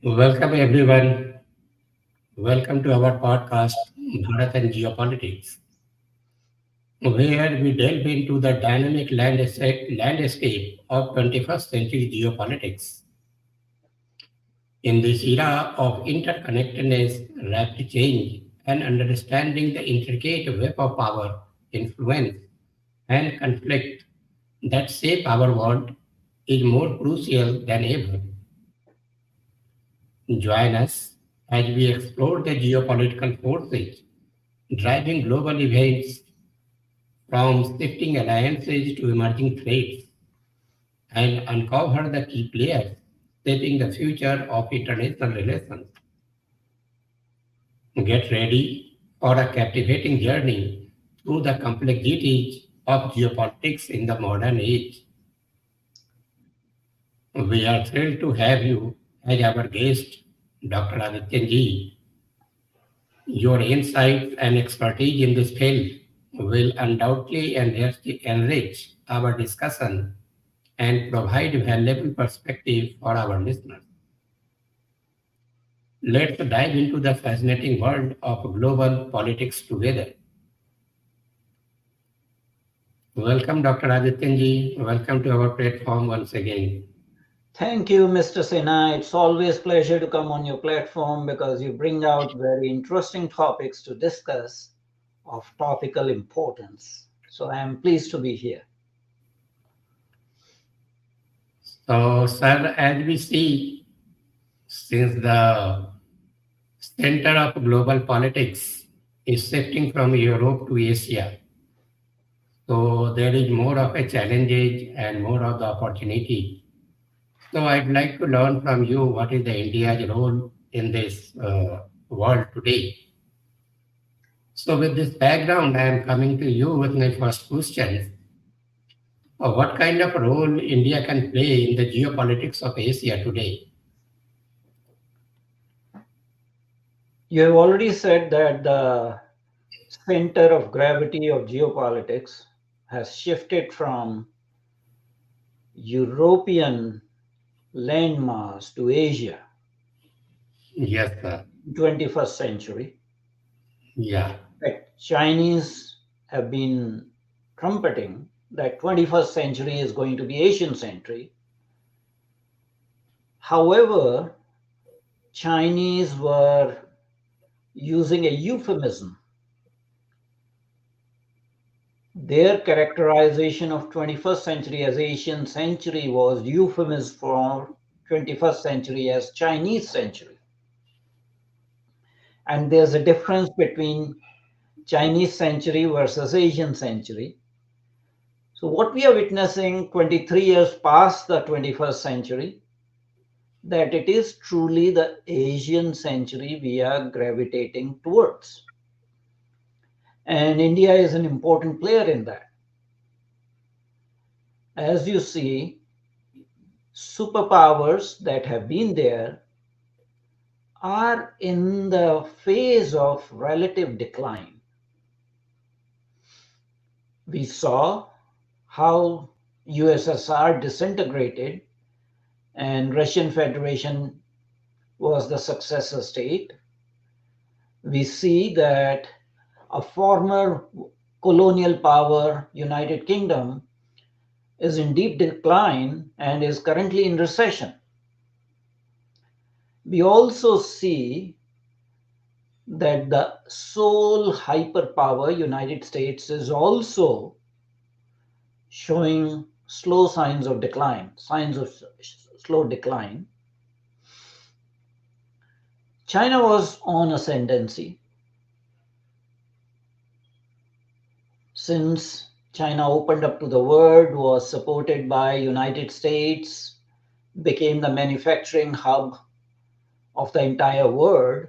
Welcome everyone. Welcome to our podcast, Bharat and Geopolitics, where we delve into the dynamic landscape of 21st century geopolitics. In this era of interconnectedness, rapid change, and understanding the intricate web of power, influence, and conflict that shape our world is more crucial than ever. Join us as we explore the geopolitical forces driving global events from shifting alliances to emerging threats and uncover the key players shaping the future of international relations. Get ready for a captivating journey through the complexities of geopolitics in the modern age. We are thrilled to have you as our guest, Dr. Adityanjee. Your insights and expertise in this field will undoubtedly enrich our discussion and provide valuable perspective for our listeners. Let's dive into the fascinating world of global politics together. Welcome, Dr. Adityanji. Welcome to our platform once again. Thank you, Mr. Sinha. It's always pleasure to come on your platform because you bring out very interesting topics to discuss of topical importance. So I am pleased to be here. So, sir, as we see, since the center of global politics is shifting from Europe to Asia, so there is more of a challenge and more of the opportunity. So I'd like to learn from you what is the India's role in this world today. So with this background, I am coming to you with my first question. What kind of role India can play in the geopolitics of Asia today? You have already said that the center of gravity of geopolitics has shifted from European landmass to Asia Yes, sir. in 21st century. Yeah. In fact, Chinese have been trumpeting that 21st century is going to be Asian century. However, Chinese were using a euphemism. Their characterization of 21st century as Asian century was euphemism for 21st century as Chinese century. And there's a difference between Chinese century versus Asian century. So what we are witnessing 23 years past the 21st century, that it is truly the Asian century we are gravitating towards. And India is an important player in that. As you see, superpowers that have been there are in the phase of relative decline. We saw how USSR disintegrated and Russian Federation was the successor state. We see that a former colonial power, United Kingdom, is in deep decline and is currently in recession. We also see that the sole hyperpower, United States, is also showing slow signs of decline, signs of slow decline. China was on ascendancy. Since China opened up to the world, was supported by United States, became the manufacturing hub of the entire world,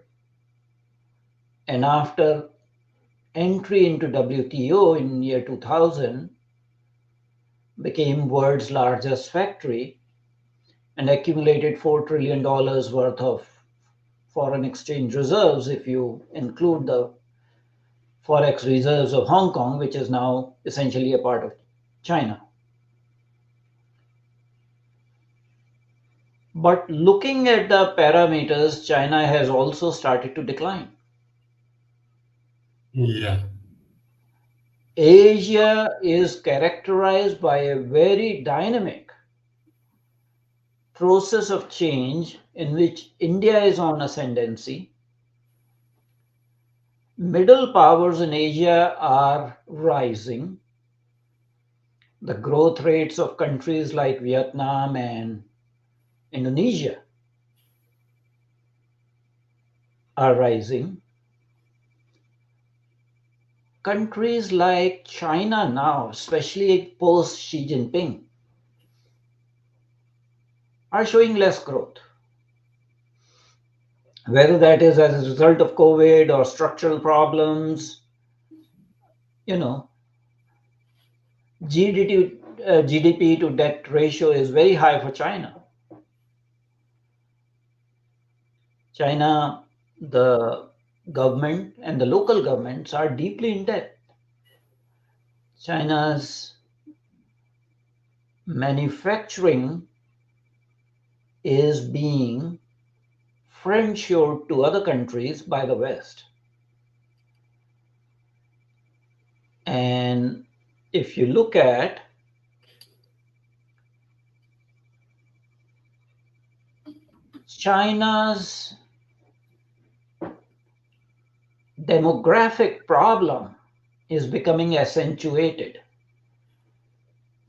and after entry into WTO in year 2000, became world's largest factory and accumulated $4 trillion worth of foreign exchange reserves if you include the forex reserves of Hong Kong, which is now essentially a part of China. But looking at the parameters, China has also started to decline. Yeah. Asia is characterized by a very dynamic process of change in which India is on ascendancy. Middle powers in Asia are rising. The growth rates of countries like Vietnam and Indonesia are rising. Countries like China now, especially post Xi Jinping, are showing less growth. Whether that is as a result of COVID or structural problems, you know, GDP to debt ratio is very high for China. China, the government and the local governments are deeply in debt. China's manufacturing is being friendshored to other countries by the West. And if you look at China's demographic problem is becoming accentuated.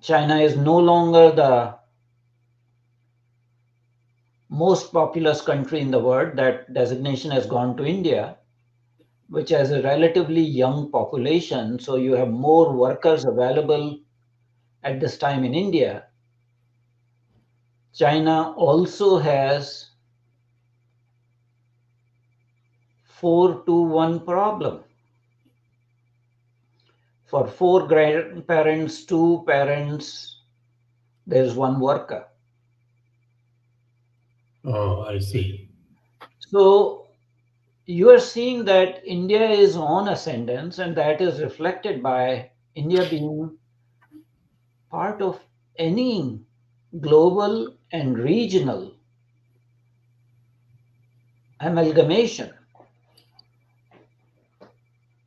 China is no longer the most populous country in the world. That designation has gone to India, which has a relatively young population. So you have more workers available at this time in India. China also has 4-to-1 problem. For 4 grandparents, 2 parents, there's 1 worker. Oh, I see. So you are seeing that India is on ascendance, and that is reflected by India being part of any global and regional amalgamation.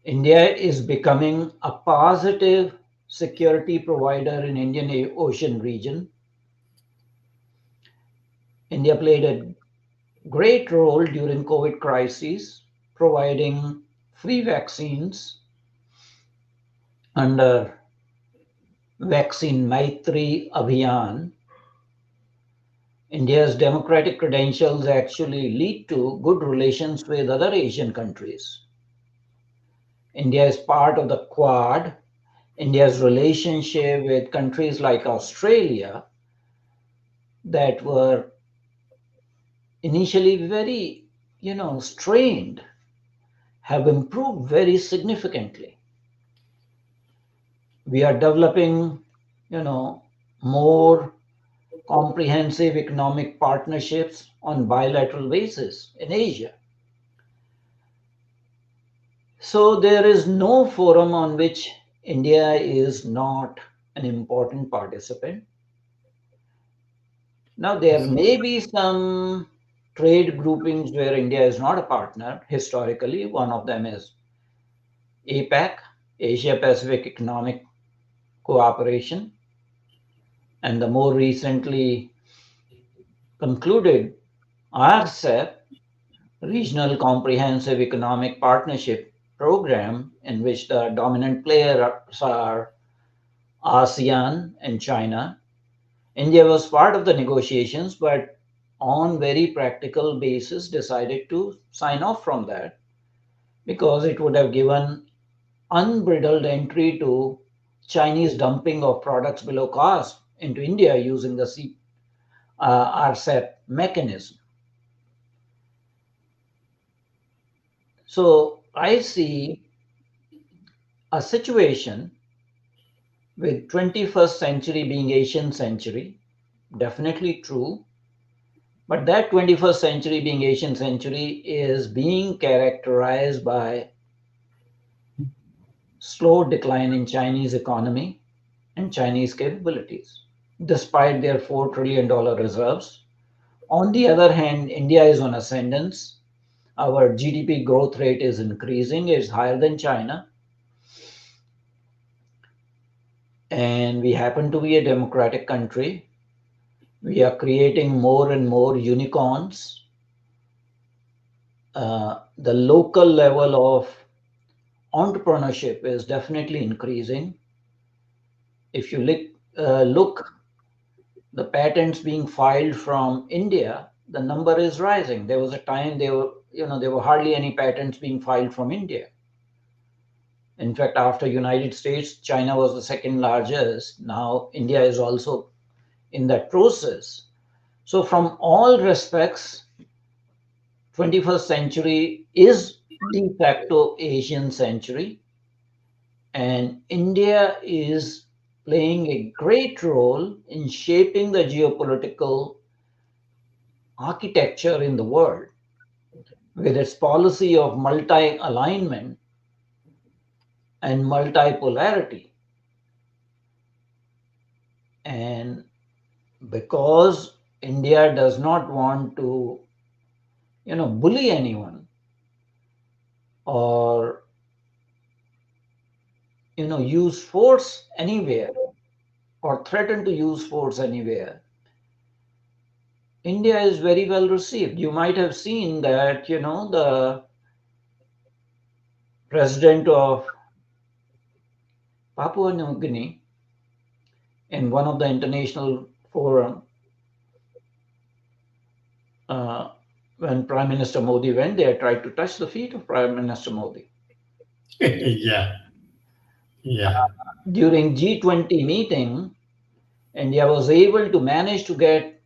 India is becoming a positive security provider in Indian Ocean region. India played a great role during COVID crisis, providing free vaccines under Vaccine Maitri Abhiyan. India's democratic credentials actually lead to good relations with other Asian countries. India is part of the Quad. India's relationship with countries like Australia that were initially very, strained have improved very significantly. We are developing, more comprehensive economic partnerships on bilateral basis in Asia. So there is no forum on which India is not an important participant. Now, there may be some trade groupings where India is not a partner historically. One of them is APEC, Asia Pacific Economic Cooperation, and the more recently concluded RCEP, Regional Comprehensive Economic Partnership Program, in which the dominant players are ASEAN and China. India was part of the negotiations, but on very practical basis decided to sign off from that because it would have given unbridled entry to Chinese dumping of products below cost into India using the RCEP mechanism. So I see a situation with 21st century being Asian century, definitely true. But that 21st century being Asian century is being characterized by slow decline in Chinese economy and Chinese capabilities. Despite their $4 trillion reserves, On the other hand, India is on ascendance. Our GDP growth rate is increasing, it's higher than China. And we happen to be a democratic country. We are creating more and more unicorns. The local level of entrepreneurship is definitely increasing. If you look, the patents being filed from India, the number is rising. There was a time there were hardly any patents being filed from India. In fact, after United States, China was the second largest. Now India is also in that process. So from all respects, 21st century is de facto Asian century, and India is playing a great role in shaping the geopolitical architecture in the world with its policy of multi-alignment and multipolarity. And because India does not want to, bully anyone or, use force anywhere or threaten to use force anywhere, India is very well received. You might have seen that, the president of Papua New Guinea in one of the international forum, uh, when Prime Minister Modi went there, tried to touch the feet of Prime Minister Modi. Yeah, yeah, During G20 meeting, India was able to manage to get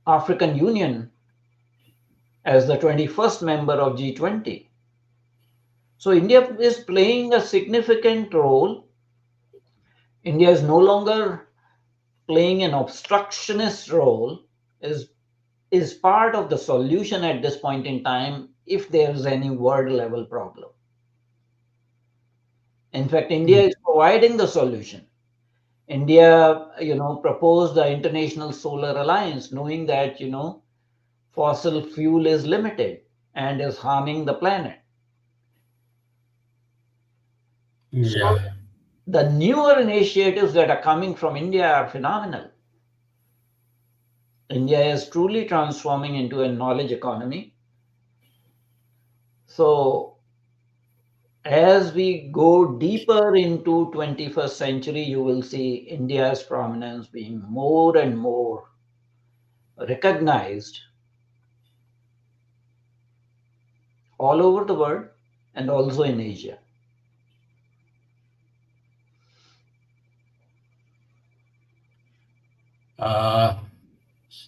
African Union as the 21st member of G20. So India is playing a significant role. India is no longer playing an obstructionist role, is part of the solution at this point in time if there's any world level problem. In fact, India is providing the solution. India, proposed the International Solar Alliance, knowing that, fossil fuel is limited and is harming the planet. So yeah. the newer initiatives that are coming from India are phenomenal. India is truly transforming into a knowledge economy. So as we go deeper into 21st century, you will see India's prominence being more and more recognized all over the world and also in Asia. Uh,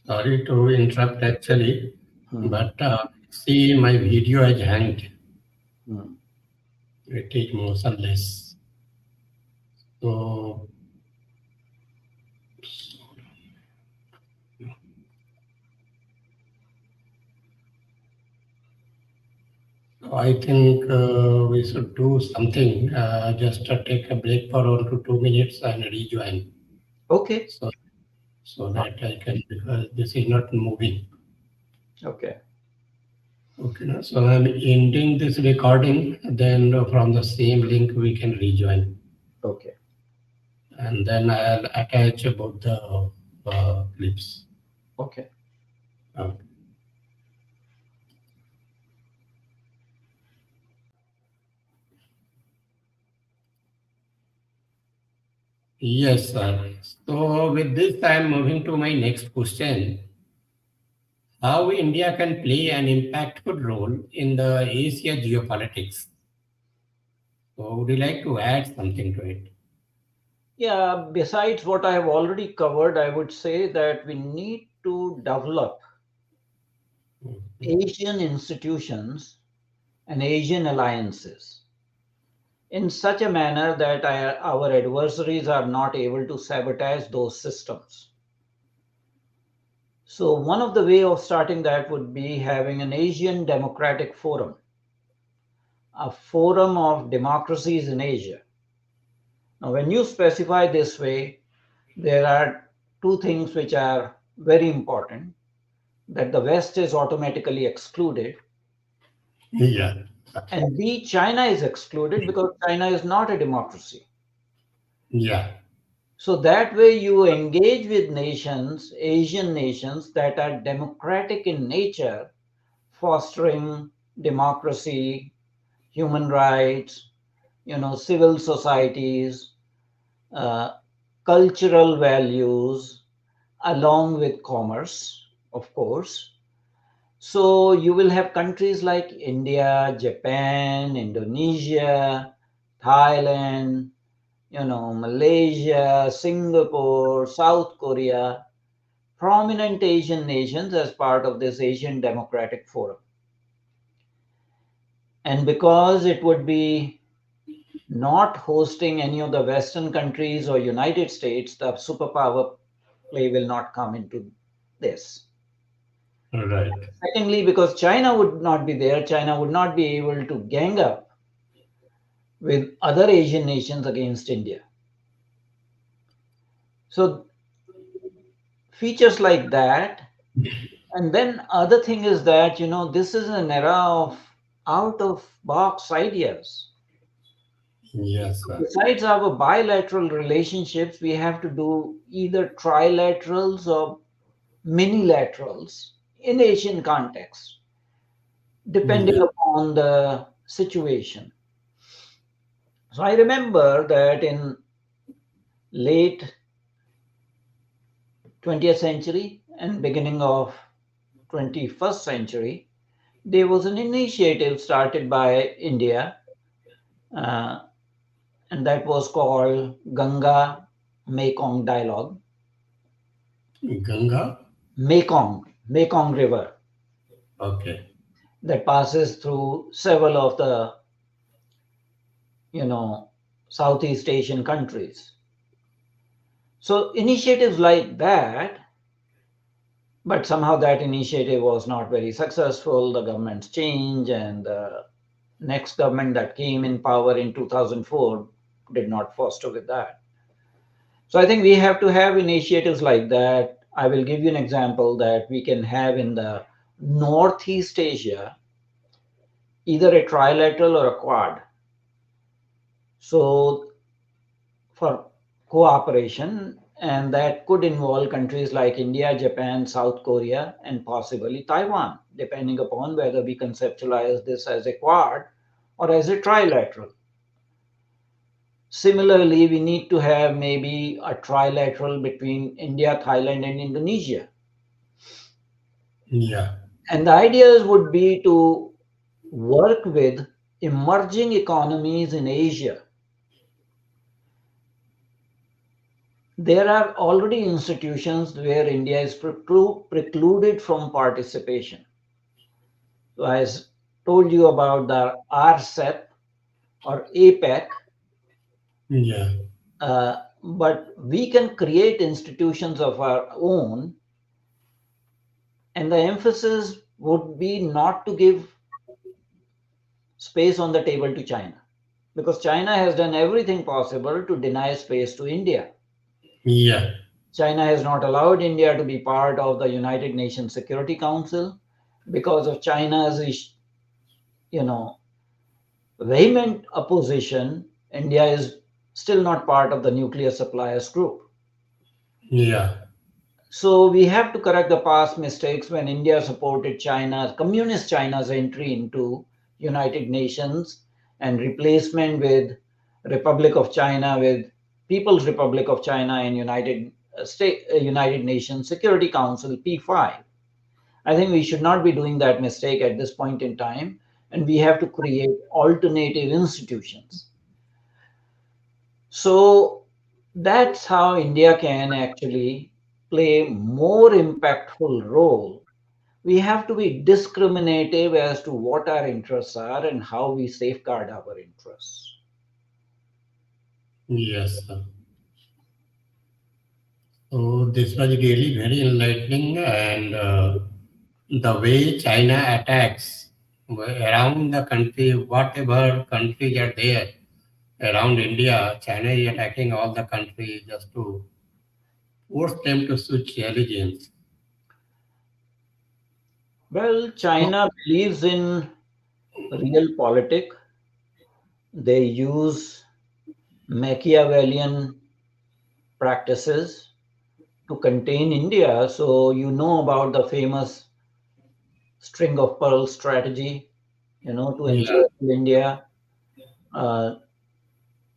Sorry to interrupt actually, Hmm. but see my video has hanged. Hmm. It is motionless. So I think we should do something. Just take a break for 1 to 2 minutes and rejoin. Okay. So so that I can, because this is not moving. Okay. Okay, now, so I'm ending this recording. Then from the same link we can rejoin, Okay. and then I'll attach both the clips. Okay. Uh, yes, sir. So with this, I'm moving to my next question. How India can play an impactful role in the Asia geopolitics? So would you like to add something to it? Yeah, besides what I have already covered, I would say that we need to develop Mhm. Asian institutions and Asian alliances in such a manner that our adversaries are not able to sabotage those systems. So one of the way of starting that would be having an Asian Democratic Forum, a forum of democracies in Asia. Now, when you specify this way, there are two things which are very important, that the West is automatically excluded, Yeah. and B, China is excluded because China is not a democracy. Yeah. So that way you engage with nations, Asian nations that are democratic in nature, fostering democracy, human rights, civil societies, uh, cultural values, along with commerce, of course. So you will have countries like India, Japan, Indonesia, Thailand, Malaysia, Singapore, South Korea, prominent Asian nations as part of this Asian Democratic Forum. And because it would be not hosting any of the Western countries or United States, the superpower play will not come into this. Right. Secondly, because China would not be there, China would not be able to gang up with other Asian nations against India. So features like that. And then other thing is that, this is an era of out of box ideas. Yes, sir. Besides our bilateral relationships, we have to do either trilaterals or minilaterals in Asian context, depending Yeah. upon the situation. So I remember that in late 20th century and beginning of 21st century, there was an initiative started by India, uh, and that was called Ganga Mekong Dialogue. Ganga. Mekong River, Okay. that passes through several of the you know Southeast Asian countries. So initiatives like that, but somehow that initiative was not very successful. The governments changed, and the next government that came in power in 2004 did not foster with that. So I think we have to have initiatives like that. I will give you an example that we can have in the Northeast Asia, either a trilateral or a quad. So for cooperation, and that could involve countries like India, Japan, South Korea, and possibly Taiwan, depending upon whether we conceptualize this as a quad or as a trilateral. Similarly, we need to have maybe a trilateral between India, Thailand, and Indonesia. Yeah. And the ideas would be to work with emerging economies in Asia. There are already institutions where India is precluded from participation. So I told you about the RCEP or APEC, Yeah. but we can create institutions of our own, and the emphasis would be not to give space on the table to China, because China has done everything possible to deny space to India. Yeah. China has not allowed India to be part of the United Nations Security Council because of China's, you know, vehement opposition. India is still not part of the nuclear suppliers group. Yeah. So we have to correct the past mistakes when India supported communist China's entry into United Nations and replacement with Republic of China with People's Republic of China and United Nations Security Council P5. I think we should not be doing that mistake at this point in time, and we have to create alternative institutions. So that's how India can actually play more impactful role. We have to be discriminative as to what our interests are and how we safeguard our interests. Yes, sir. So this was really very enlightening, and the way China attacks around the country, whatever countries are there around India, China is attacking all the countries just to force them to switch religions. Well, So, China believes in realpolitik. They use Machiavellian practices to contain India. So you know about the famous string of pearls strategy, to yeah, encircle India. Uh,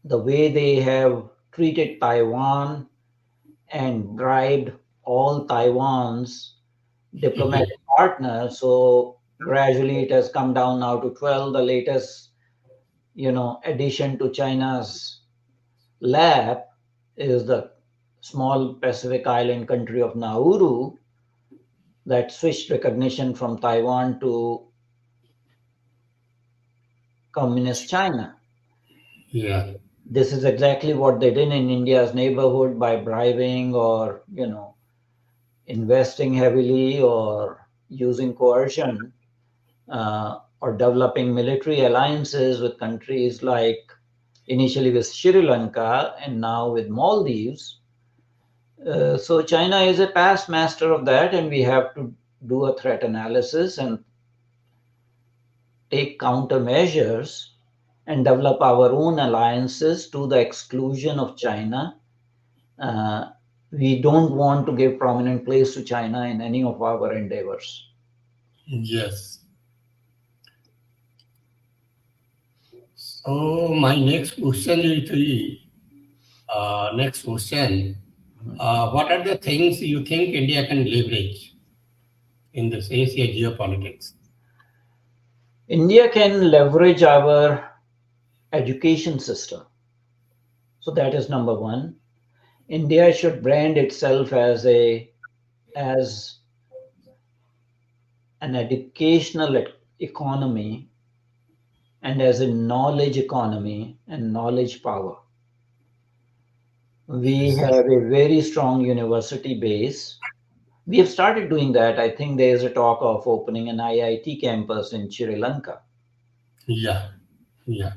the way they have treated Taiwan and bribed all Taiwan's diplomatic partners. So gradually it has come down now to 12. The latest, addition to China's lap is the small Pacific island country of Nauru that switched recognition from Taiwan to communist China. yeah, This is exactly what they did in India's neighborhood by bribing or, investing heavily or using coercion, or developing military alliances with countries like initially with Sri Lanka and now with Maldives. So China is a past master of that, and we have to do a threat analysis and take countermeasures and develop our own alliances to the exclusion of China. Uh, we don't want to give prominent place to China in any of our endeavors. yes. So my next question is next question. What are the things you think India can leverage in this Asia geopolitics? India can leverage our education system. So that is number one. India should brand itself as an educational economy and as a knowledge economy and knowledge power. We Yes. have a very strong university base. We have started doing that. I think there is a talk of opening an IIT campus in Sri Lanka. Yeah, yeah,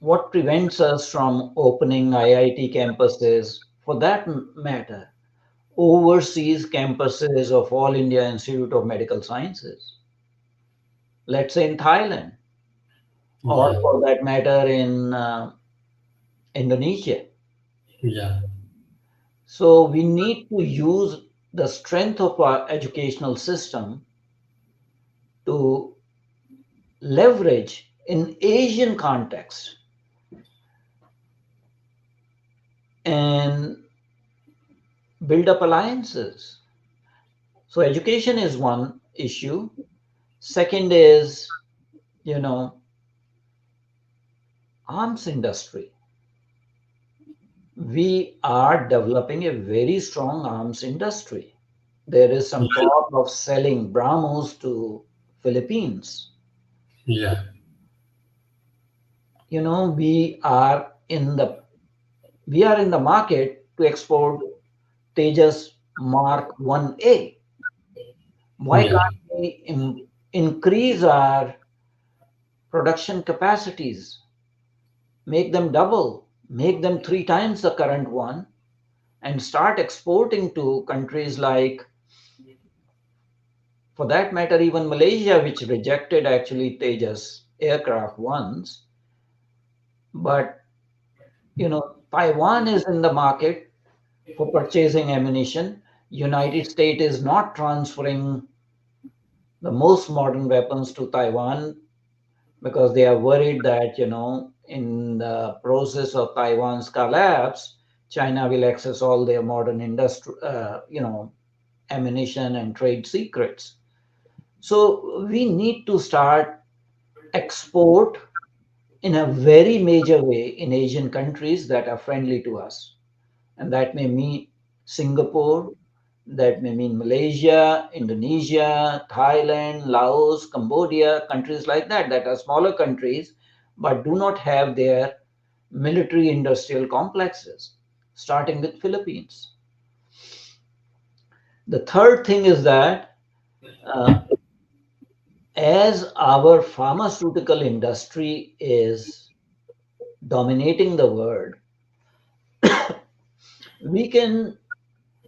What prevents us from opening IIT campuses, for that matter, overseas campuses of All India Institute of Medical Sciences, let's say in Thailand, or yeah, for that matter in Indonesia? yeah, So we need to use the strength of our educational system to leverage in Asian context and build up alliances. So education is one issue. Second is, you know, arms industry. We are developing a very strong arms industry. There is some talk of selling BrahMos to Philippines. yeah, We are in the market to export Tejas Mark 1A. Why yeah, can't we increase our production capacities, make them double, make them three times the current one, and start exporting to countries like, for that matter, even Malaysia, which rejected actually Tejas aircraft once. But Taiwan is in the market for purchasing ammunition. United States is not transferring the most modern weapons to Taiwan because they are worried that, in the process of Taiwan's collapse, China will access all their modern industry, ammunition and trade secrets. So we need to start export in a very major way in Asian countries that are friendly to us. And that may mean Singapore, that may mean Malaysia, Indonesia, Thailand, Laos, Cambodia, countries like that, that are smaller countries but do not have their military industrial complexes, starting with Philippines. The third thing is that uh, as our pharmaceutical industry is dominating the world, we can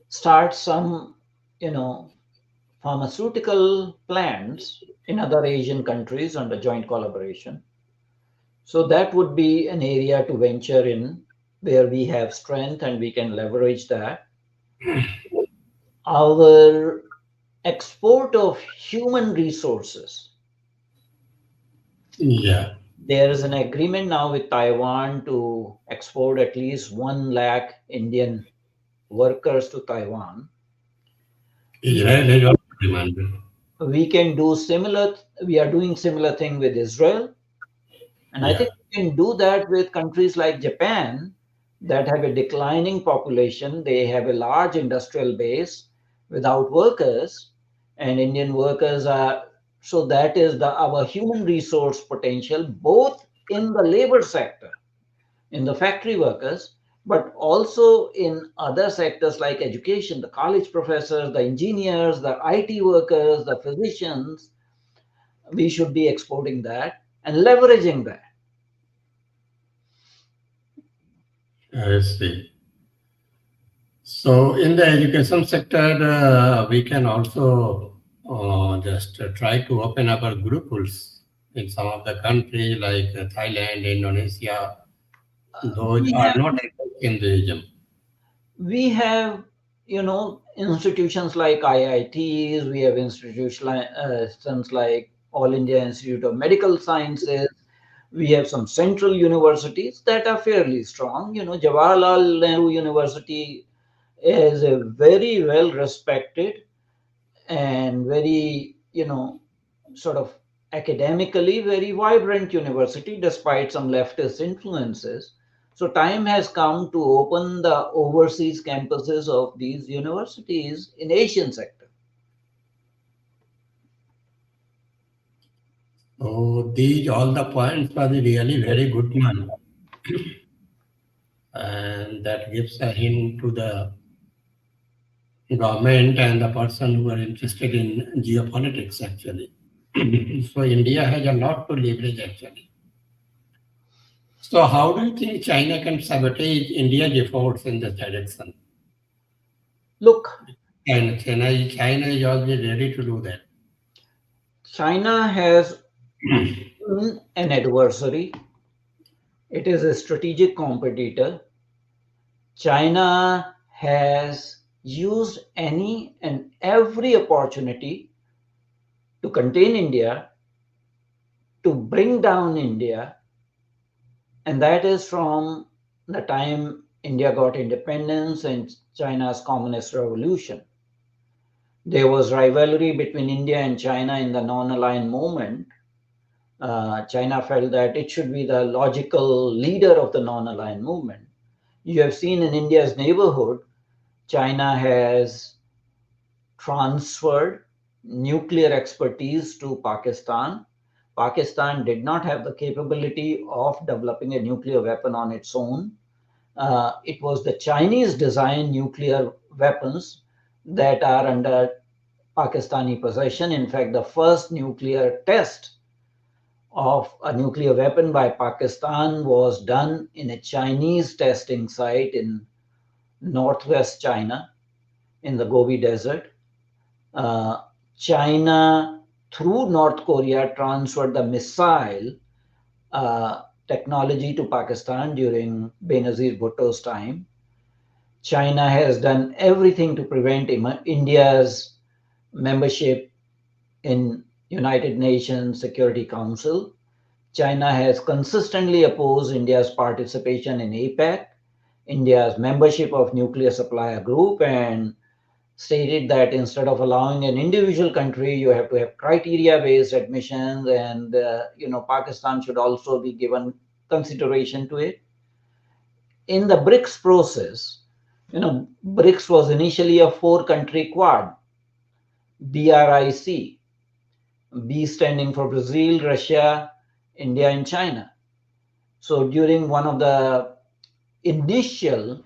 start some, you know, pharmaceutical plants in other Asian countries under joint collaboration. So that would be an area to venture in where we have strength and we can leverage that. Our export of human resources. Yeah. There is an agreement now with Taiwan to export at least 1 lakh Indian workers to Taiwan. Israel has also demanded. We can do similar, we are doing similar thing with Israel. And I think Yeah. we can do that with countries like Japan that have a declining population. They have a large industrial base without workers, and Indian workers are. So that is our human resource potential, both in the labor sector, in the factory workers, but also in other sectors like education, the college professors, the engineers, the IT workers, the physicians. We should be exporting that and leveraging that. I see. So in the education sector, we can also just try to open up our gurukuls in some of the countries like Thailand, Indonesia. Those We are have not Hinduism. we have institutions like IITs, we have institutions like All India Institute of Medical Sciences, we have some central universities that are fairly strong. Jawaharlal Nehru University is a very well respected and very, sort of academically very vibrant university despite some leftist influences. So time has come to open the overseas campuses of these universities in Asian sector. So these all the points are really very good one, and that gives a hint to the government and the person who are interested in geopolitics actually. So India has a lot to leverage actually. So how do you think China can sabotage India's efforts in this direction? Look, And China is always ready to do that. China has been an adversary. It is a strategic competitor. China has used any and every opportunity to contain India, to bring down India, and that is from the time India got independence and China's communist revolution. There was rivalry between India and China in the non-aligned movement. China felt that it should be the logical leader of the non-aligned movement. You have seen in India's neighborhood, China has transferred nuclear expertise to Pakistan. Pakistan did not have the capability of developing a nuclear weapon on its own. It was the Chinese designed nuclear weapons that are under Pakistani possession. In fact, the first nuclear test of a nuclear weapon by Pakistan was done in a Chinese testing site in northwest China in the Gobi Desert. Uh, China, through North Korea, transferred the missile technology to Pakistan during Benazir Bhutto's time. China has done everything to prevent India's membership in United Nations Security Council. China has consistently opposed India's participation in APEC, India's membership of Nuclear Supplier Group, and stated that instead of allowing an individual country, you have to have criteria-based admissions, and Pakistan should also be given consideration to it. In the BRICS process, BRICS was initially a four-country quad, BRIC, B standing for Brazil, Russia, India, and China. So during one of the initial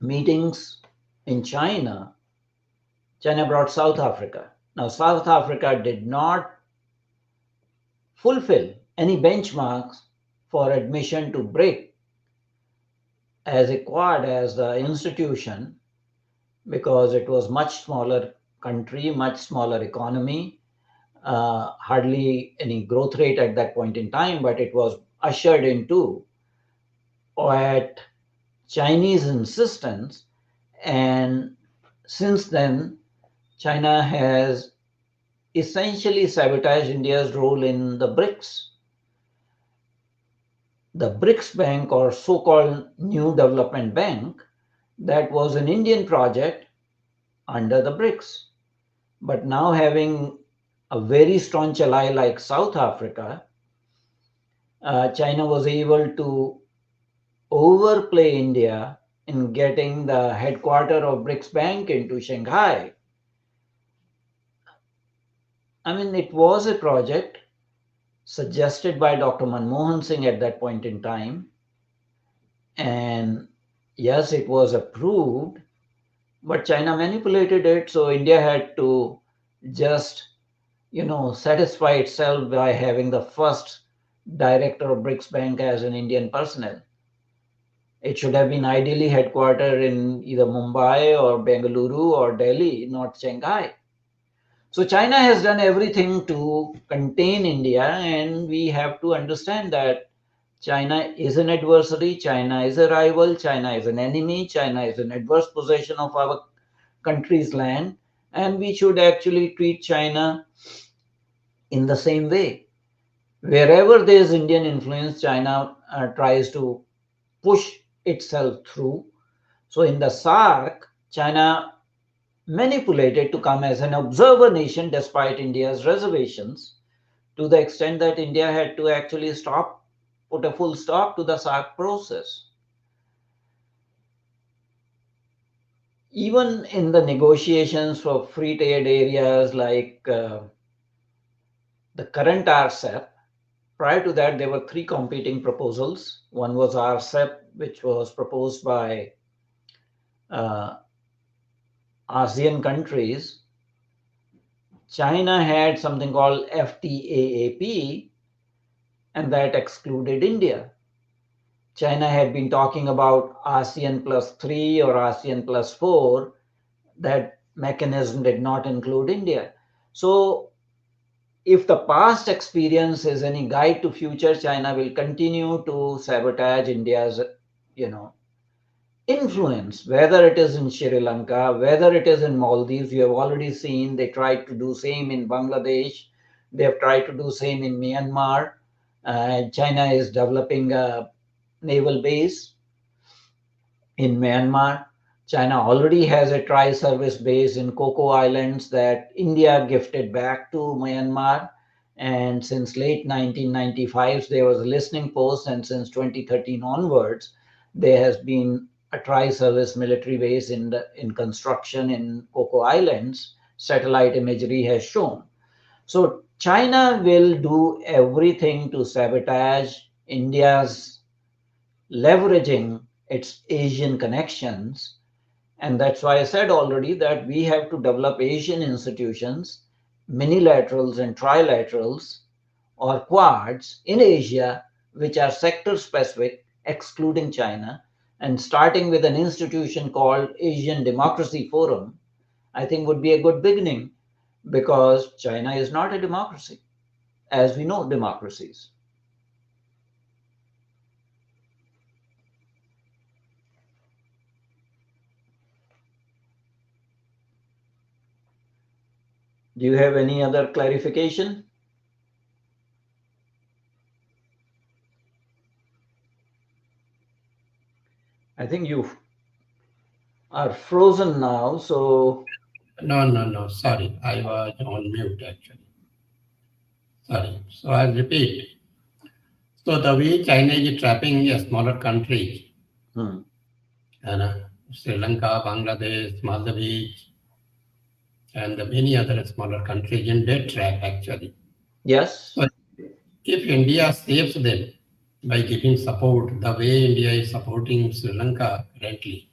meetings in China, China brought South Africa. Now, South Africa did not fulfill any benchmarks for admission to BRIC as a quad, as the institution, because it was much smaller country, much smaller economy, hardly any growth rate at that point in time, but it was ushered into at Chinese insistence. And since then, China has essentially sabotaged India's role in the BRICS. The BRICS Bank, or so called New Development Bank, that was an Indian project under the BRICS. But now, having a very staunch ally like South Africa, China was able to overplay India in getting the headquarters of BRICS Bank into Shanghai. I mean, it was a project suggested by Dr. Manmohan Singh at that point in time. And yes, it was approved, but China manipulated it. So India had to just, satisfy itself by having the first director of BRICS Bank as an Indian personnel. It should have been ideally headquartered in either Mumbai or Bengaluru or Delhi, not Shanghai. So China has done everything to contain India, and we have to understand that China is an adversary, China is a rival, China is an enemy, China is an adverse possession of our country's land, and we should actually treat China in the same way. Wherever there is Indian influence, China tries to push itself through. So in the SARC, China manipulated to come as an observer nation despite India's reservations, to the extent that India had to actually put a full stop to the SARC process. Even in the negotiations for free trade areas like the current RCEP, prior to that, there were three competing proposals. One was RCEP, which was proposed by uh, ASEAN countries. China had something called FTAAP, and that excluded India. China had been talking about ASEAN plus 3 or ASEAN plus 4. That mechanism did not include India. So, if the past experience is any guide to future, China will continue to sabotage India's, influence, whether it is in Sri Lanka, whether it is in Maldives. You have already seen they tried to do same in Bangladesh. They have tried to do same in Myanmar. China is developing a naval base in Myanmar. China already has a tri-service base in Coco Islands that India gifted back to Myanmar. And since late 1995, there was a listening post, and since 2013 onwards, there has been a tri-service military base in construction in Coco Islands. Satellite imagery has shown. So China will do everything to sabotage India's leveraging its Asian connections. And that's why I said already that we have to develop Asian institutions, minilaterals and trilaterals or quads in Asia, which are sector specific, excluding China, and starting with an institution called Asian Democracy Forum, I think would be a good beginning, because China is not a democracy, as we know democracies. Do you have any other clarification? I think you are frozen now, so No. Sorry, I was on mute actually. Sorry. So I'll repeat. So the way China is trapping a smaller country, hmm. and Sri Lanka, Bangladesh, Maldives, and the many other smaller countries in that trap actually. Yes. So if India saves them by giving support the way India is supporting Sri Lanka currently,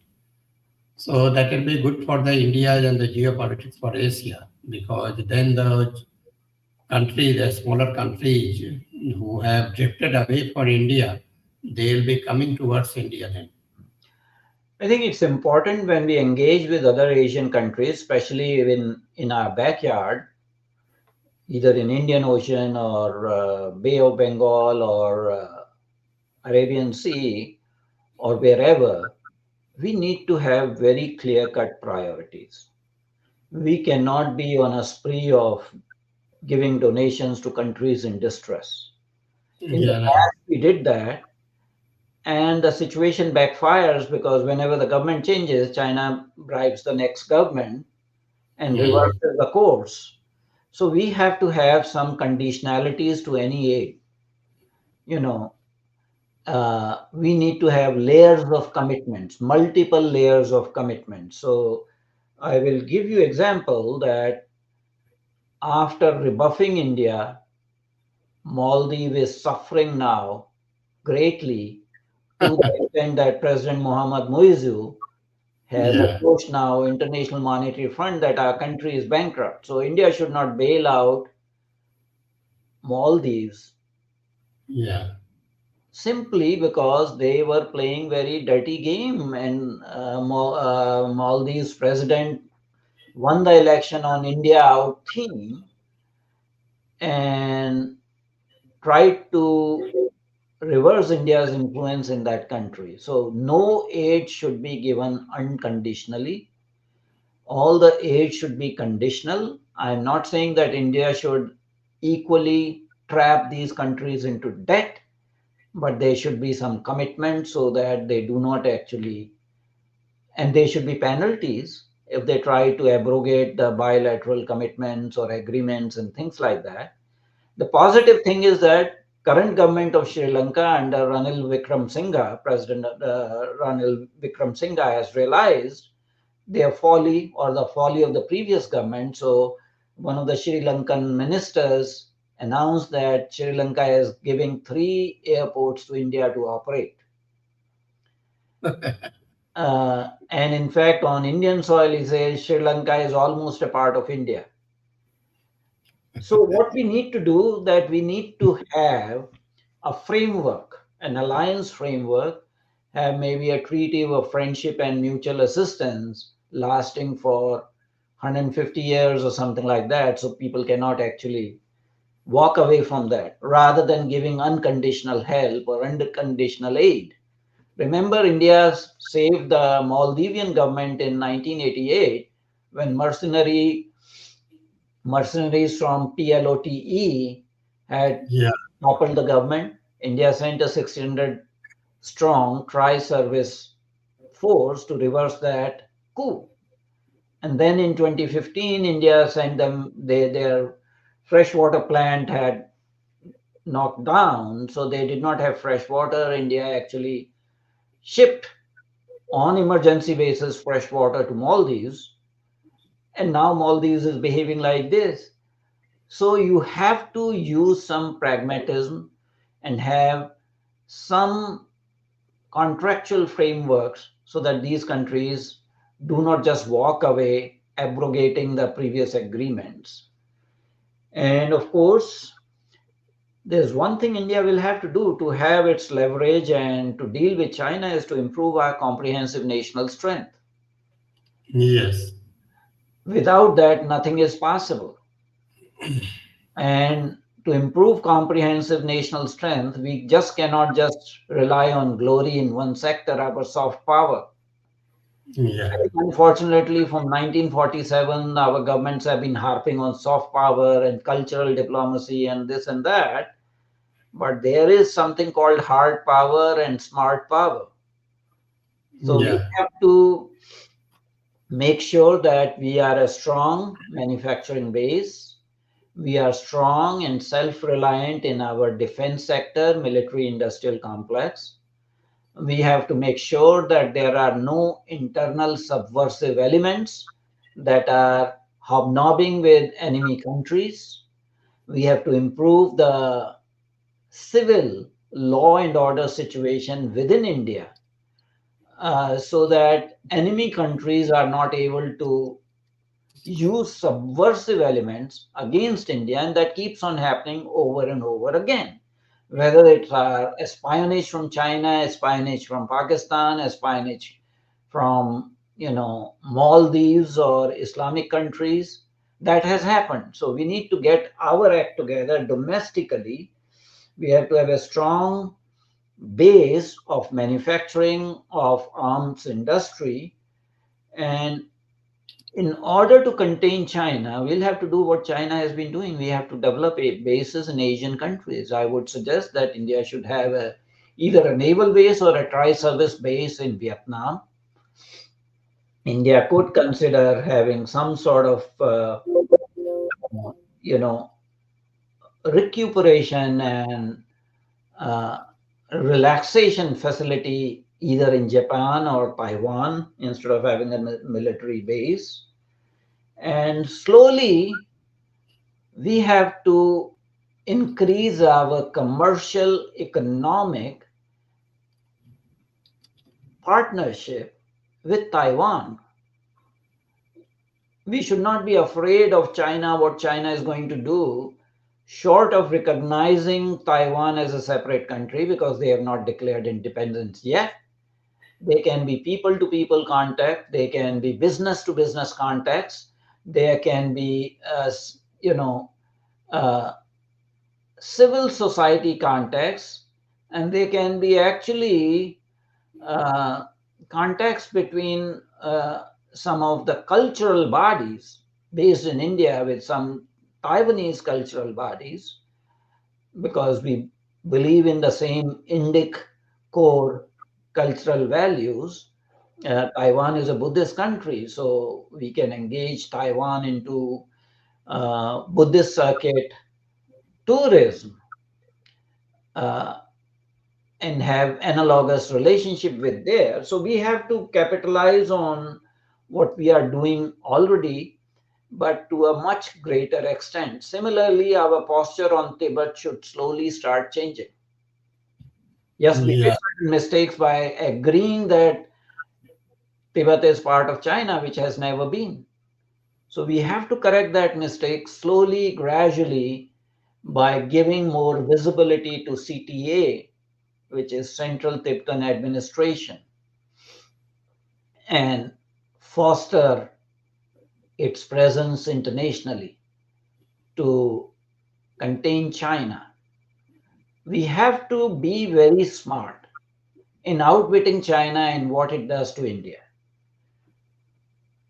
so that will be good for the India and the geopolitics for Asia, because then the smaller countries who have drifted away from India, they will be coming towards India then. I think it's important when we engage with other Asian countries, especially in our backyard, either in Indian Ocean or Bay of Bengal or Arabian Sea or wherever, we need to have very clear-cut priorities. We cannot be on a spree of giving donations to countries in distress. In the Yeah, right. past, we did that, and the situation backfires because whenever the government changes, China bribes the next government and Mm. reverses the course. So we have to have some conditionalities to any aid. You know, we need to have layers of commitments, multiple layers of commitments. So I will give you example that after rebuffing India, Maldives is suffering now greatly to the extent that President Mohammad Muizzu has Yeah, approached now International Monetary Fund that our country is bankrupt. So India should not bail out Maldives yeah. simply because they were playing very dirty game and Maldives president won the election on India out theme and tried to reverse India's influence in that country. So no aid should be given unconditionally. All the aid should be conditional. I'm not saying that India should equally trap these countries into debt, but there should be some commitment so that they do not actually, and there should be penalties if they try to abrogate the bilateral commitments or agreements and things like that. The positive thing is that current government of Sri Lanka under Ranil Wickremesinghe, President Ranil Wickremesinghe has realized their folly or the folly of the previous government. So one of the Sri Lankan ministers announced that Sri Lanka is giving 3 airports to India to operate. And in fact, on Indian soil, he says Sri Lanka is almost a part of India. So what we need to do that we need to have a framework, an alliance framework, have maybe a treaty of friendship and mutual assistance lasting for 150 years or something like that, so people cannot actually walk away from that rather than giving unconditional help or unconditional aid. Remember, India saved the Maldivian government in 1988 when mercenaries from PLOTE had Yeah. toppled the government. India sent a 1,600 strong tri service force to reverse that coup. And then in 2015, India sent them, their freshwater plant had knocked down, so they did not have fresh water. India actually shipped on emergency basis fresh water to Maldives, and now Maldives is behaving like this. So you have to use some pragmatism and have some contractual frameworks so that these countries do not just walk away abrogating the previous agreements. And of course, there's one thing India will have to do to have its leverage and to deal with China is to improve our comprehensive national strength. Yes. Without that, nothing is possible. And to improve comprehensive national strength, we just cannot just rely on glory in one sector, our soft power. I Yeah. think unfortunately, from 1947, our governments have been harping on soft power and cultural diplomacy and this and that. But there is something called hard power and smart power. So we Yeah. have to make sure that we are a strong manufacturing base. We are strong and self reliant in our defense sector, military industrial complex. We have to make sure that there are no internal subversive elements that are hobnobbing with enemy countries. We have to improve the civil law and order situation within India so that enemy countries are not able to use subversive elements against India, and that keeps on happening over and over again. Whether it's espionage from China, espionage from Pakistan, espionage from Maldives or Islamic countries. That has happened. So we need to get our act together domestically. We have to have a strong base of manufacturing of arms industry, and in order to contain China, we'll have to do what China has been doing. We have to develop bases in Asian countries. I would suggest that India should have either a naval base or a tri-service base in Vietnam. India could consider having some sort of, you know, recuperation and uh, relaxation facility either in Japan or Taiwan instead of having a military base. And slowly, we have to increase our commercial economic partnership with Taiwan. We should not be afraid of China, what China is going to do, short of recognizing Taiwan as a separate country because they have not declared independence yet. They can be people to people contact, they can be business to business contacts, there can be, uh, civil society contacts, and they can be actually uh, contacts between some of the cultural bodies based in India with some Taiwanese cultural bodies, because we believe in the same Indic core cultural values. Taiwan is a Buddhist country, so we can engage Taiwan into Buddhist circuit tourism, uh, and have analogous relationship with there. So we have to capitalize on what we are doing already, but to a much greater extent. Similarly, our posture on Tibet should slowly start changing. Yes, we did Yeah. certain mistakes by agreeing that Tibet is part of China, which has never been. So we have to correct that mistake slowly, gradually, by giving more visibility to CTA, which is Central Tibetan Administration, and foster its presence internationally to contain China. We have to be very smart in outwitting China and what it does to India.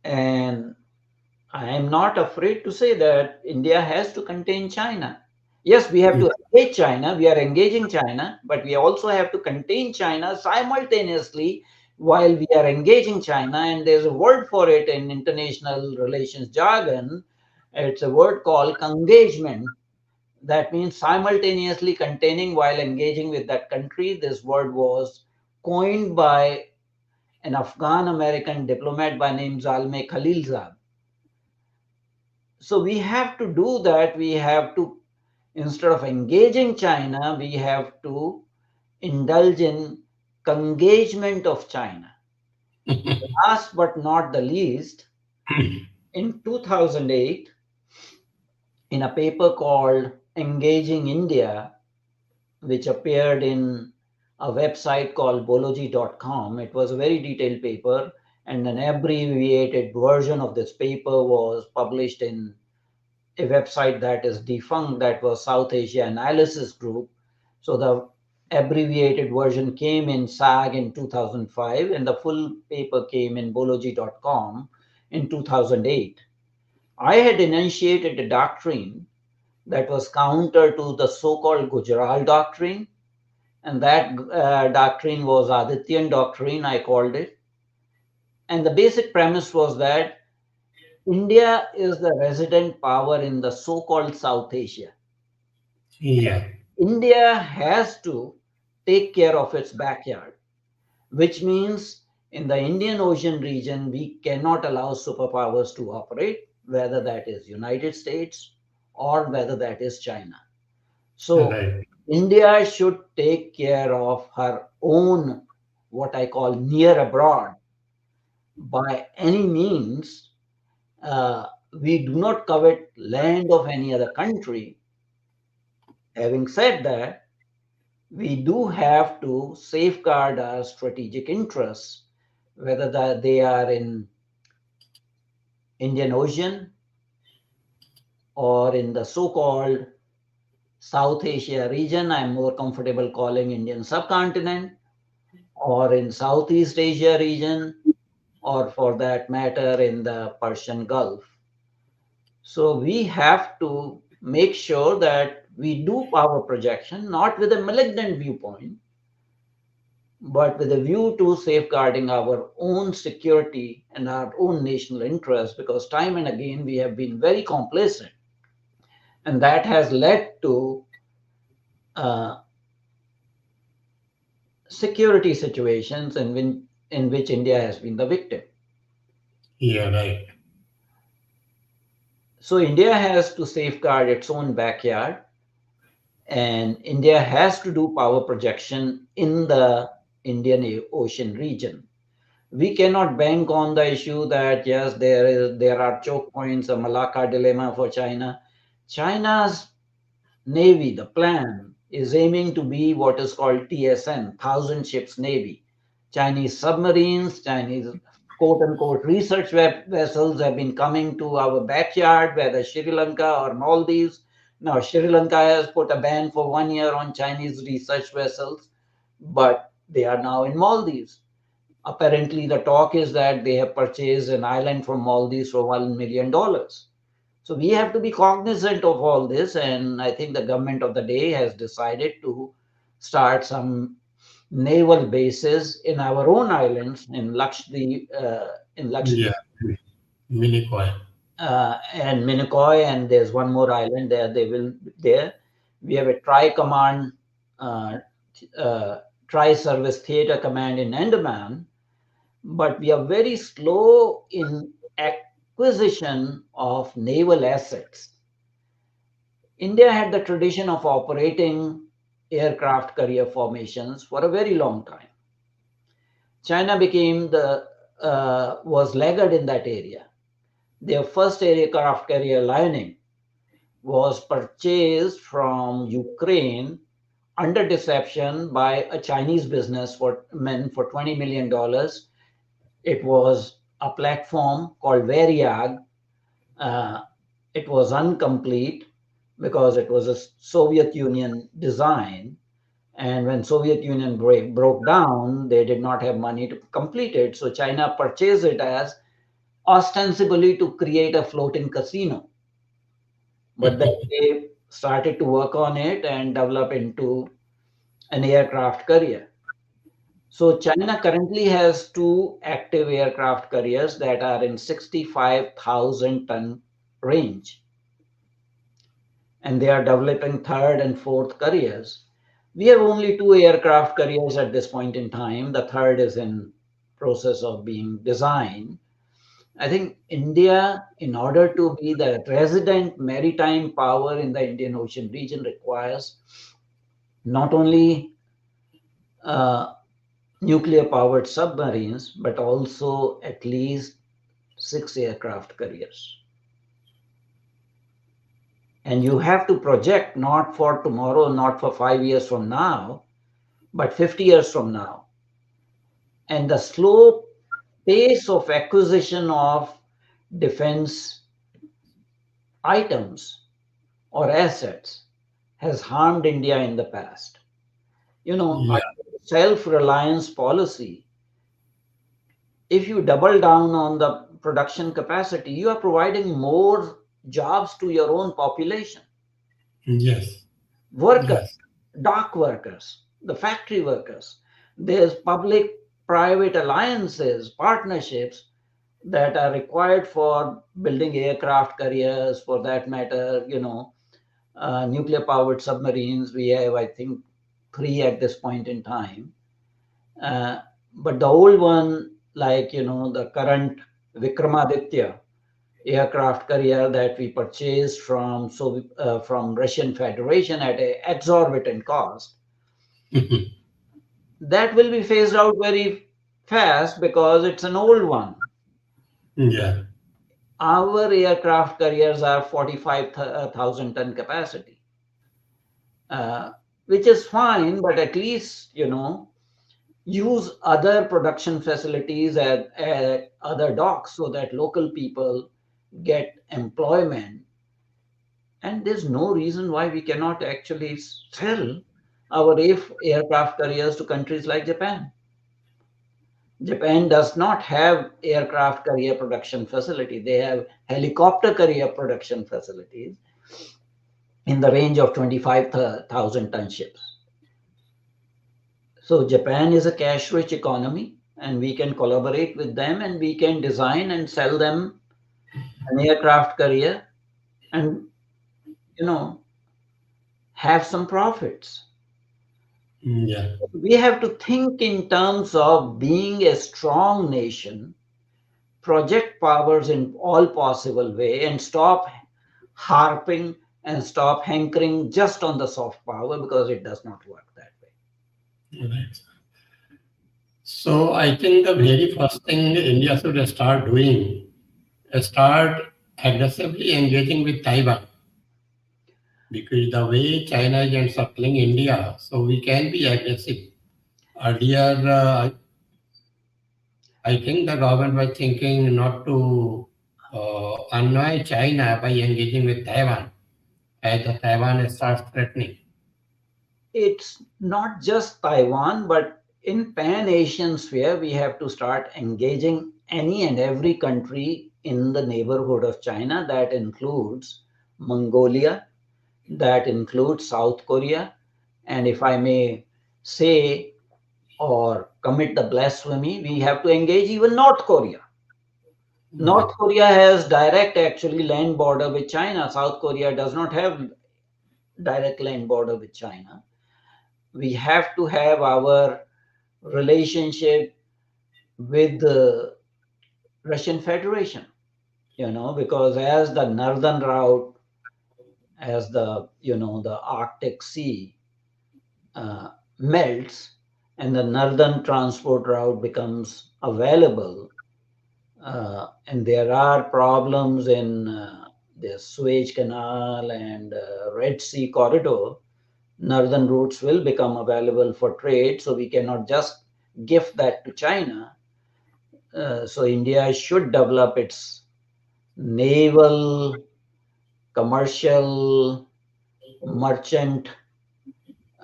And I am not afraid to say that India has to contain China. Yes, we have to engage China, we are engaging China, but we also have to contain China simultaneously while we are engaging China. And there's a word for it in international relations jargon. It's a word called engagement. That means simultaneously containing while engaging with that country. This word was coined by an Afghan American diplomat by name Zalmay Khalilzad. So we have to do that. We have to, instead of engaging China, we have to indulge in engagement of China. Last but not the least, in 2008, in a paper called Engaging India, which appeared in a website called bology.com. It was a very detailed paper, and an abbreviated version of this paper was published in a website that is defunct, that was South Asia Analysis Group. So the abbreviated version came in SAG in 2005, and the full paper came in bology.com in 2008. I had enunciated a doctrine that was counter to the so-called Gujarat doctrine, and that doctrine was Adityan doctrine, I called it. And the basic premise was that India is the resident power in the so-called South Asia. Yeah. India has to take care of its backyard, which means in the Indian Ocean region, we cannot allow superpowers to operate, whether that is United States or whether that is China. So Right. India should take care of her own, what I call near abroad, by any means. We do not covet land of any other country. Having said that, we do have to safeguard our strategic interests. whether they are in Indian Ocean or in the so-called South Asia region, I'm more comfortable calling Indian subcontinent, or in Southeast Asia region, or for that matter, in the Persian Gulf. So we have to make sure that we do power projection, not with a malignant viewpoint, but with a view to safeguarding our own security and our own national interest, because time and again we have been very complacent. And that has led to uh, security situations in which India has been the victim. Yeah, right. So India has to safeguard its own backyard, and India has to do power projection in the Indian Ocean region. We cannot bank on the issue that yes, there are choke points, a Malacca dilemma for China. China's navy, the plan, is aiming to be what is called TSN, thousand ships navy. Chinese submarines, Chinese quote unquote research vessels have been coming to our backyard, whether Sri Lanka or Maldives. Now, Sri Lanka has put a ban for 1 year on Chinese research vessels, but they are now in Maldives. Apparently, the talk is that they have purchased an island from Maldives for $1 million. So we have to be cognizant of all this, and I think the government of the day has decided to start some naval bases in our own islands in Lakshadweep, Yeah, Minicoy. and Minicoy, and there's one more island there. They will there. We have a tri-command, uh, uh, tri-service theater command in Andaman, but we are very slow in acquisition of naval assets. India had the tradition of operating aircraft carrier formations for a very long time. China became the was laggard in that area. Their first aircraft carrier Lion was purchased from Ukraine under deception by a Chinese businessman for $20 million. It was a platform called Varyag. Uh, it was incomplete because it was a Soviet Union design. And when Soviet Union broke down, they did not have money to complete it. So China purchased it as ostensibly to create a floating casino. But then they started to work on it and develop into an aircraft carrier. So China currently has two active aircraft carriers that are in 65,000 ton range, and they are developing third and fourth carriers. We have only two aircraft carriers at this point in time. The third is in process of being designed. I think India, in order to be the resident maritime power in the Indian Ocean region, requires not only uh, nuclear powered submarines, but also at least six aircraft carriers. And you have to project not for tomorrow, not for 5 years from now, but 50 years from now. And the slow pace of acquisition of defense items or assets has harmed India in the past. Yeah, Self reliance policy, if you double down on the production capacity, you are providing more jobs to your own population. yes, Workers, yes. dock workers, the factory workers. There's public private alliances, partnerships that are required for building aircraft carriers, for that matter, nuclear powered submarines. We have, I think, three at this point in time. Uh, but the old one, like, the current Vikramaditya aircraft carrier that we purchased from Russian Federation at an exorbitant cost, that will be phased out very fast because it's an old one. Yeah, Our aircraft carriers are 45,000 ton capacity, uh, which is fine, but at least, use other production facilities at other docks so that local people get employment. And there's no reason why we cannot actually sell our aircraft carriers to countries like Japan. Japan does not have aircraft carrier production facility. They have helicopter carrier production facilities in the range of 25,000 ton ships. So Japan is a cash-rich economy, and we can collaborate with them, and we can design and sell them an aircraft carrier, and you know have some profits. Yeah. We have to think in terms of being a strong nation, project powers in all possible way, and stop harping and stop hankering just on the soft power, because it does not work that way. Right. So I think the very first thing India should start doing is start aggressively engaging with Taiwan, because the way China is encircling India, so we can be aggressive. Earlier, I think the government was thinking not to annoy China by engaging with Taiwan, as the Taiwan starts threatening. It's not just Taiwan, but in Pan-Asian sphere, we have to start engaging any and every country in the neighborhood of China. That includes Mongolia, that includes South Korea, and if I may say or commit the blasphemy, we have to engage even North Korea. North Korea has direct actually land border with China. South Korea does not have direct land border with China. We have to have our relationship with the Russian Federation, because as the northern route, as the Arctic Sea melts and the northern transport route becomes available, and there are problems in the Suez Canal and Red Sea corridor, northern routes will become available for trade. So we cannot just gift that to China. So India should develop its naval, commercial, merchant,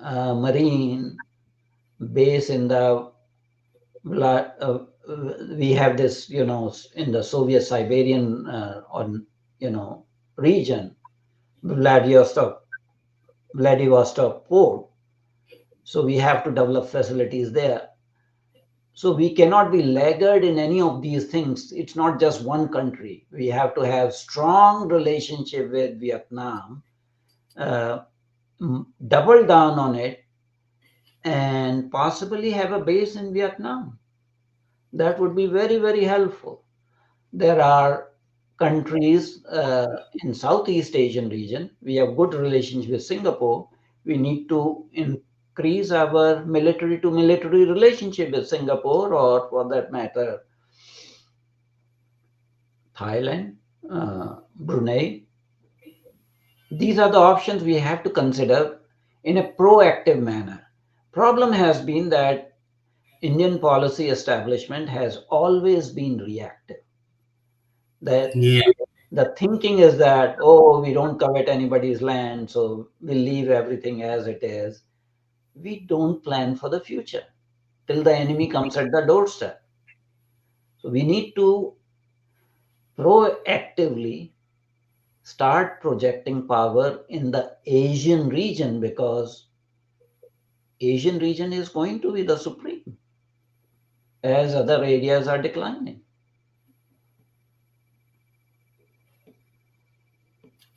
marine base in the we have this, in the Soviet Siberian region, Vladivostok, port. So we have to develop facilities there. So we cannot be laggard in any of these things. It's not just one country. We have to have strong relationship with Vietnam, uh, double down on it, and possibly have a base in Vietnam. That would be very, very helpful. There are countries in Southeast Asian region. We have good relations with Singapore. We need to increase our military to military relationship with Singapore, or for that matter, Thailand, Brunei. These are the options we have to consider in a proactive manner. Problem has been that Indian policy establishment has always been reactive. That Yeah. the thinking is that, oh, we don't covet anybody's land, so we'll leave everything as it is. We don't plan for the future till the enemy comes at the doorstep. So we need to proactively start projecting power in the Asian region, because Asian region is going to be the supreme as other areas are declining.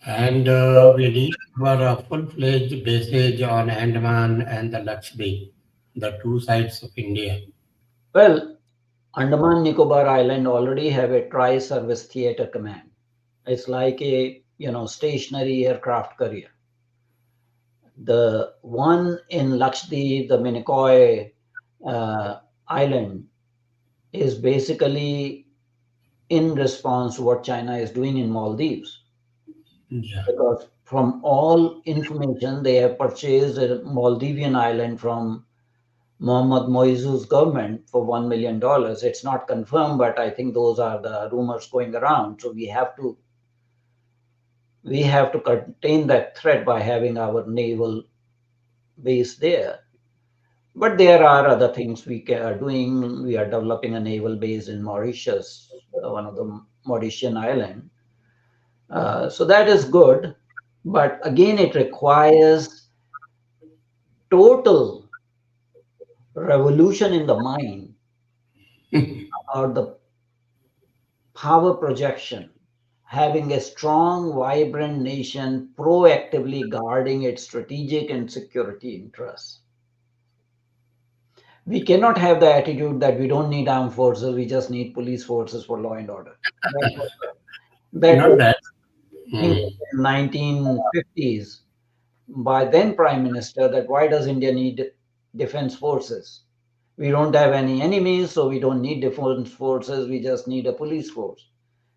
And we need our full-fledged bases on Andaman and the Lakshadweep, the two sides of India. Well, Andaman Nicobar Island already have a tri-service theater command. It's like a stationary aircraft carrier. The one in Lakshadweep, the Minicoy island, is basically in response to what China is doing in Maldives. Yeah. Because from all information, they have purchased a Maldivian island from Mohammad Moizu's government for $1 million. It's not confirmed, but I think those are the rumors going around. So we have to contain that threat by having our naval base there. But there are other things we are doing. We are developing a naval base in Mauritius, one of the Mauritian island. So that is good. But again, it requires total revolution in the mind or the power projection, having a strong, vibrant nation proactively guarding its strategic and security interests. We cannot have the attitude that we don't need armed forces, we just need police forces for law and order. That was Not that. in Mm. 1950s by then Prime Minister that why does India need defense forces? We don't have any enemies, so we don't need defense forces, we just need a police force.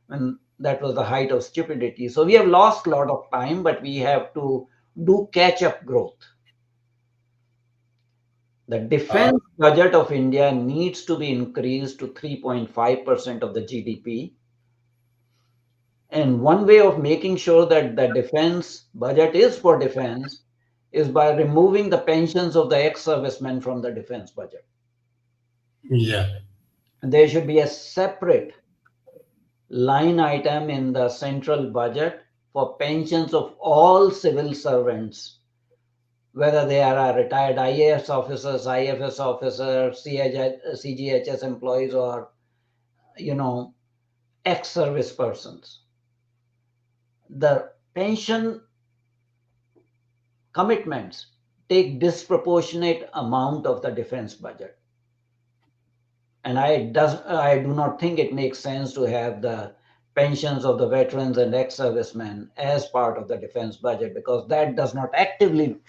And that was the height of stupidity. So we have lost a lot of time, but we have to do catch up growth. The Uh, defense budget of India needs to be increased to 3.5% of the GDP. And one way of making sure that the defense budget is for defense is by removing the pensions of the ex servicemen from the defense budget. yeah. And there should be a separate line item in the central budget for pensions of all civil servants, whether they are retired IAS officers, IFS officers, CGHS employees, or ex-service persons. The pension commitments take disproportionate amount of the defense budget. And I do not think it makes sense to have the pensions of the veterans and ex-servicemen as part of the defense budget, because that does not actively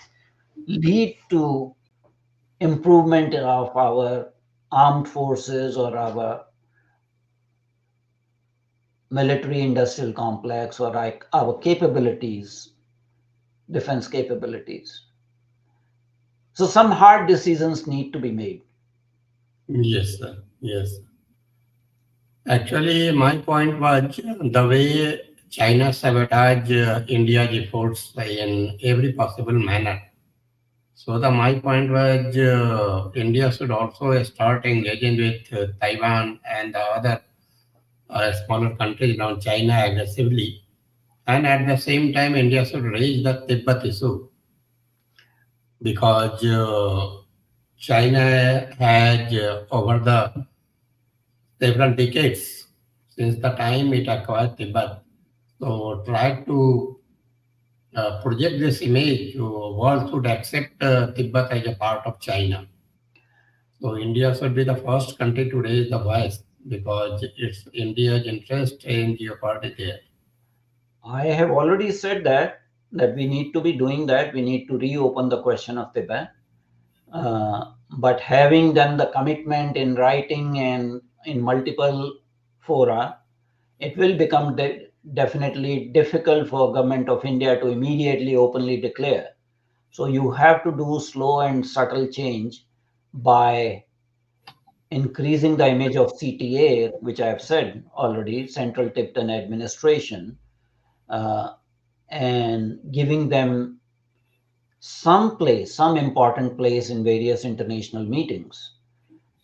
lead to improvement of our armed forces or our military industrial complex or like our capabilities, defense capabilities. So some hard decisions need to be made. Yes, sir. Yes. Actually, my point was the way China sabotage India's efforts in every possible manner. So my point was India should also start engaging with Taiwan and the other smaller countries around China aggressively. And at the same time, India should raise the Tibet issue because China has over the several decades since the time it acquired Tibet. So try to project this image. World should accept Tibet as a part of China. So India should be the first country to raise the voice because it's India's interest in geopolitics there. I have already said that we need to be doing that. We need to reopen the question of Tibet. But having done the commitment in writing and in multiple fora, it will become definitely difficult for government of India to immediately openly declare. So you have to do slow and subtle change by increasing the image of CTA, which I have said already, Central Tibetan Administration, uh, and giving them some important place in various international meetings.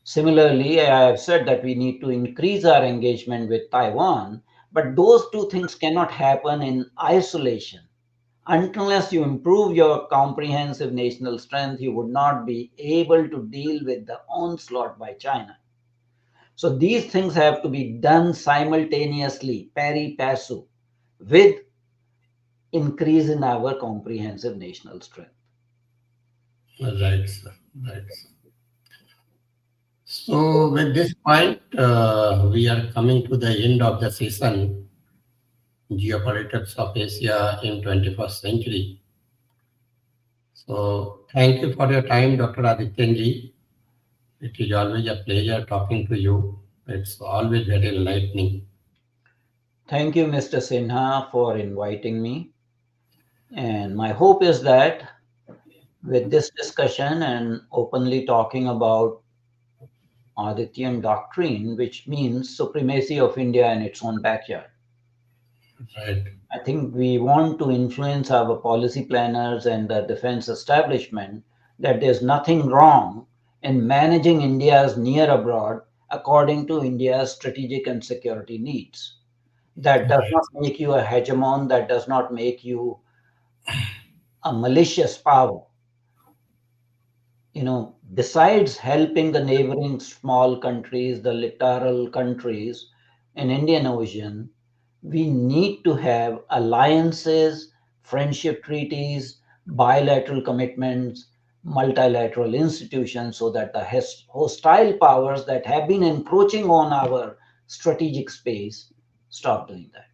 Similarly, I have said that we need to increase our engagement with Taiwan, but those two things cannot happen in isolation. Unless you improve your comprehensive national strength, you would not be able to deal with the onslaught by China. So these things have to be done simultaneously, pari passu, with increase in our comprehensive national strength. Right, sir. Right. Sir. So with this point, we are coming to the end of the session, Geopolitics of Asia in 21st Century. So thank you for your time, Dr. Adityanjee. It is always a pleasure talking to you. It's always very enlightening. Thank you, Mr. Sinha, for inviting me. And my hope is that with this discussion and openly talking about Adityan doctrine, which means supremacy of India in its own backyard. Right. I think we want to influence our policy planners and the defense establishment that there's nothing wrong in managing India's near abroad according to India's strategic and security needs. That does Right. not make you a hegemon, that does not make you a malicious power. Besides helping the neighboring small countries, the littoral countries in Indian Ocean, we need to have alliances, friendship treaties, bilateral commitments, multilateral institutions so that the hostile powers that have been encroaching on our strategic space stop doing that.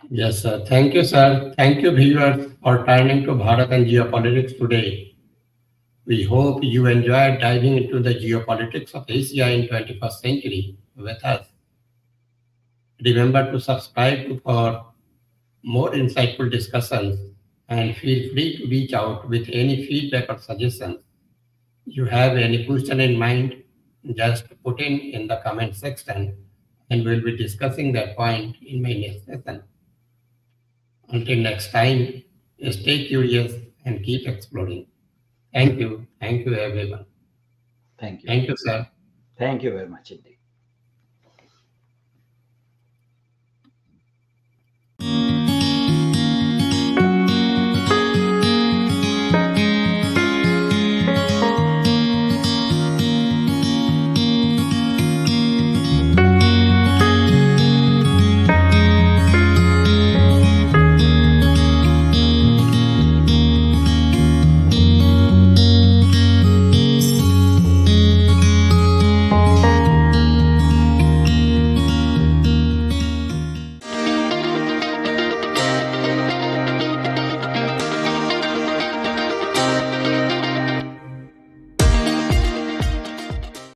Yes, sir. Thank you, sir. Thank you, viewers, for turning to Bharat and geopolitics today. We hope you enjoyed diving into the geopolitics of Asia in 21st century with us. Remember to subscribe for more insightful discussions and feel free to reach out with any feedback or suggestions. You have any question in mind, just put in the comment section and we'll be discussing that point in my next session. Until next time, stay curious and keep exploring. Thank you. Thank you, everyone. Thank you. Thank you, sir. Thank you very much indeed.